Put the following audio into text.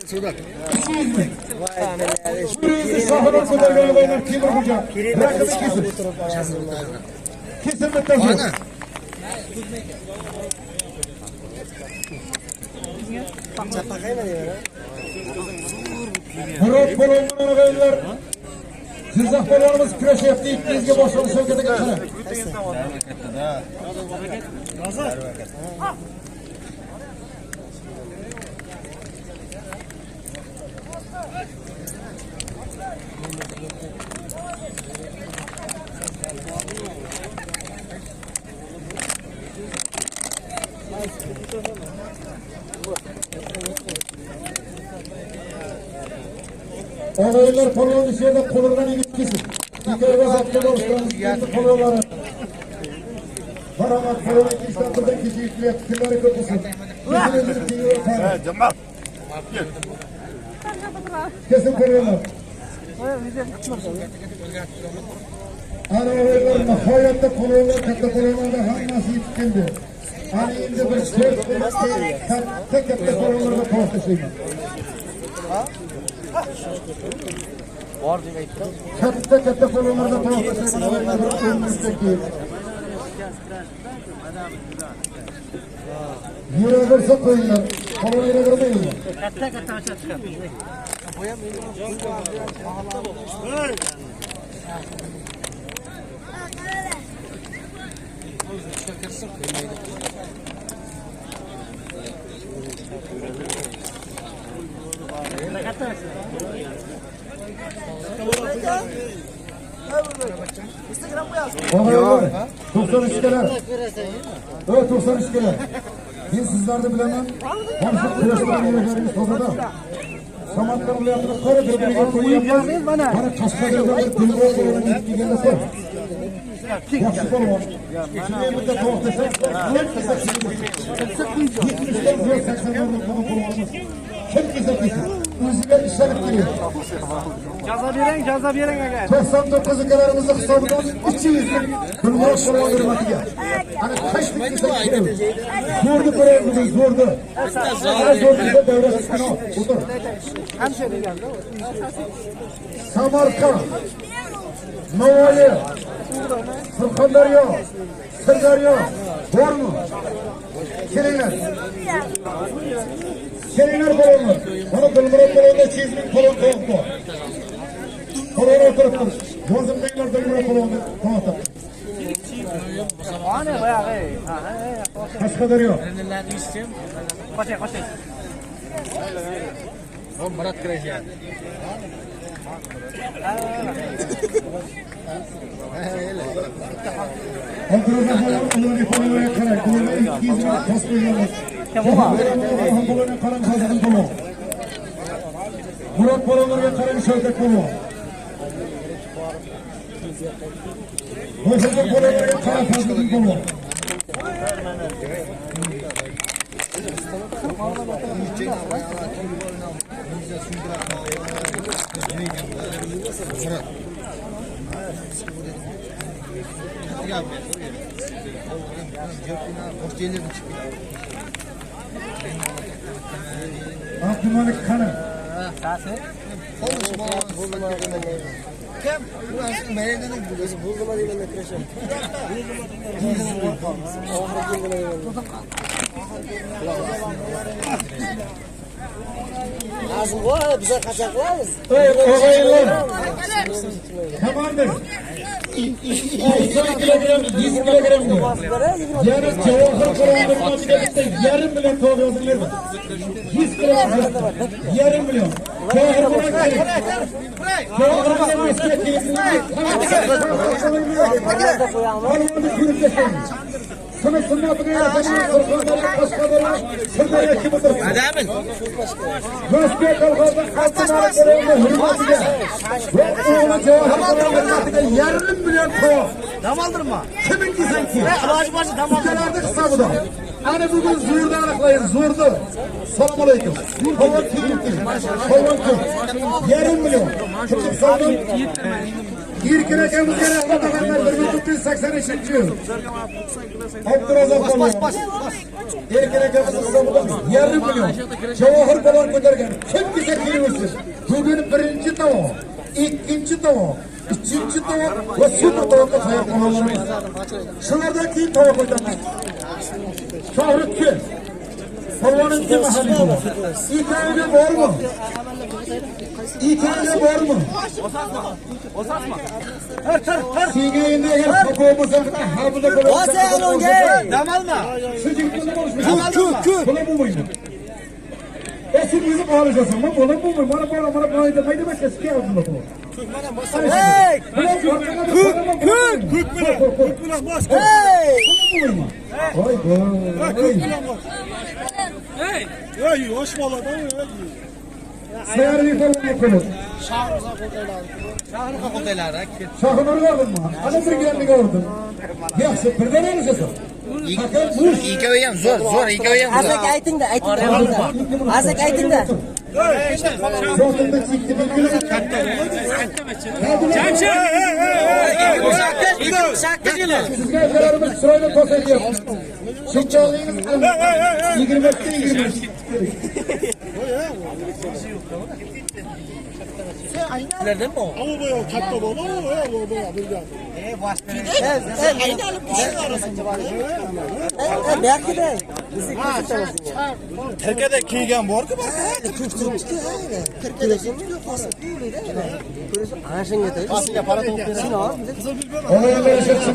Sudak. Murat Bolon'un ağabeyler. Sizdaq bolonimiz kurashyapti, ikkingizga boshqa shavkatiga qara. Ağabeyler polonun içeride kolordan inip kesin. İkari vasatlı dostlarımız kendi kolorları. Paramat polonun İstanbul'da kişi yükleyip kimleri kötüsün. Kesinlikle dinliyor para. Cemal. Kesin kolorlar. Ağabeyler hayatta kolorlar, katta kolorlarda hammasi yetişkindi. Hani indi bir söz tek katta kolorlarda kavuştuşuyum. Katta kolonlarda kavuştuşuyum. Yürü verse koyunlar. Kolonu yere vermeyin. Katta aşağı çıkar. Ağabeyler, 93 keler. Evet 93 keler. Ben sizlerde bilemem. Hamşık kırıştıran yürüyüşlerimiz tozada. Samatlar vilayetini kara birbirine koyuyorlar. Bana Kaskadır'da bir dılgı olduğunu gittiğinde sor. Yakşı kolu var. Şimdi burada tavuk desek, hep kısa şimdi. 70'den 80'den kolu olmaz. Hep kısa kısa. Uzun işaret geliyor. Caza veren aga. 99 kararımızda hesabından 200 Kırmızı soruma durmadıya. Hani kaç bin kısa girelim. Zordu kararımızı zordu. Zordu da devresi kanal. Otur. Hemşehri geldi. Samarkand, Navali, Surxondaryo, Sirdaryo, var mı? Kelinglar. Kelinglar kolonlar. Bana Dilmurat kolonda 200 bin kolon koyup var. Kolona oturuptur. Yozimdagilar Dilmurat kolonda koyup. Ana bayağı. Kaskadıryo. Koşay. O Murat Kıracıyan. Antrenörler onları kolonaya karar. Kolonaya 200 bin kas koyuyorlar. Kolonaya karan kazanın kolon. Murat kolonaya karan Şevket kolon. Hoşçakal kolonaya karan kazanın kolon. Aklımalık kanı. Kim? Burası meydanı burası. Buldum hadi ben de kreşem. Lazım var bize kaçak varız. Ağabeyler. Tamamdır. 100 kilogram diyor. Yani cevahir kolonların maçlarında yarım milyon tavuk yazılır mı? 100 kilogram yarım milyon. Cevahir kolonların eski kilisinde Harman'da kürükleşen. Sana sünnetini yaşamayı Surxondaryo, Kaskadıryo, Sirdaryo kimidir? Adamın. Möske kalkada altın alıklarında hürmetiyle ve oğlu cevahir kolonların yarım milyon tavuk. Dam aldırma. Kimin gizem ki? Başı dam aldırma. Üstelerdik hesabı da. Hani bugün zorda anıklayın, zorda. Selamun aleyküm. Kovan kim? Kovan kim? Yarım milyon. Kim sağdan? Erkin akamizga rahmat aytaman. 1982-yil. Abdurazzoq polvon. Erkin akamizni hisobidan 1,5 million. Javohir polvon ko'targan. Kim kelsa kelaversin. Bugun birinchi tovoq, ikkinchi tovoq, uchinchi tovoq va super tovoqqa tayyor qilamiz. Shulardan keyin tovoq qo'yamiz. Shohruxchi. Polvonimizga mahalliy polvon. Ikkoviga bormi? İkinize var mı? Senga endi agar xafa bo'lsam, hamda qo'yib. Osan unga. Damalma. Shu jiqni bo'lishmi? Buni bo'lmaydi. Esin o'zi qolishasan, men buni bo'lmaydi. Mana boyda mayda mashqasi keldi bu. Hey! Kuk bilan bosh. Hey! Voy voy. Hey! Voy, yosh bolada voy. Sayarli polvonga qo'yib. Shahruxga qo'ydilar. Shohruxni ko'rdimmi? Ana bir grandiga urdim. Yaxshi, birdan emasasiz. Ikkovi ham zo'r, ikkovi ham. Azak aytingda. Azak aytingda. Zo'rda chekdi bilgin. Jamshid! Sizga aytlarimiz chiroyli ko'rsatyapmiz. Shunchaligingiz 20 Nereden mi o? Ama bu ya katta baba ya bu bilgan. Aylanıp kişi arasında var. Belki de. Bizi Terkede kiygan bor-ku bor. Türkiye'de şimdi ana şenge de. Aslında para topluyor. Ona göre yaşasın.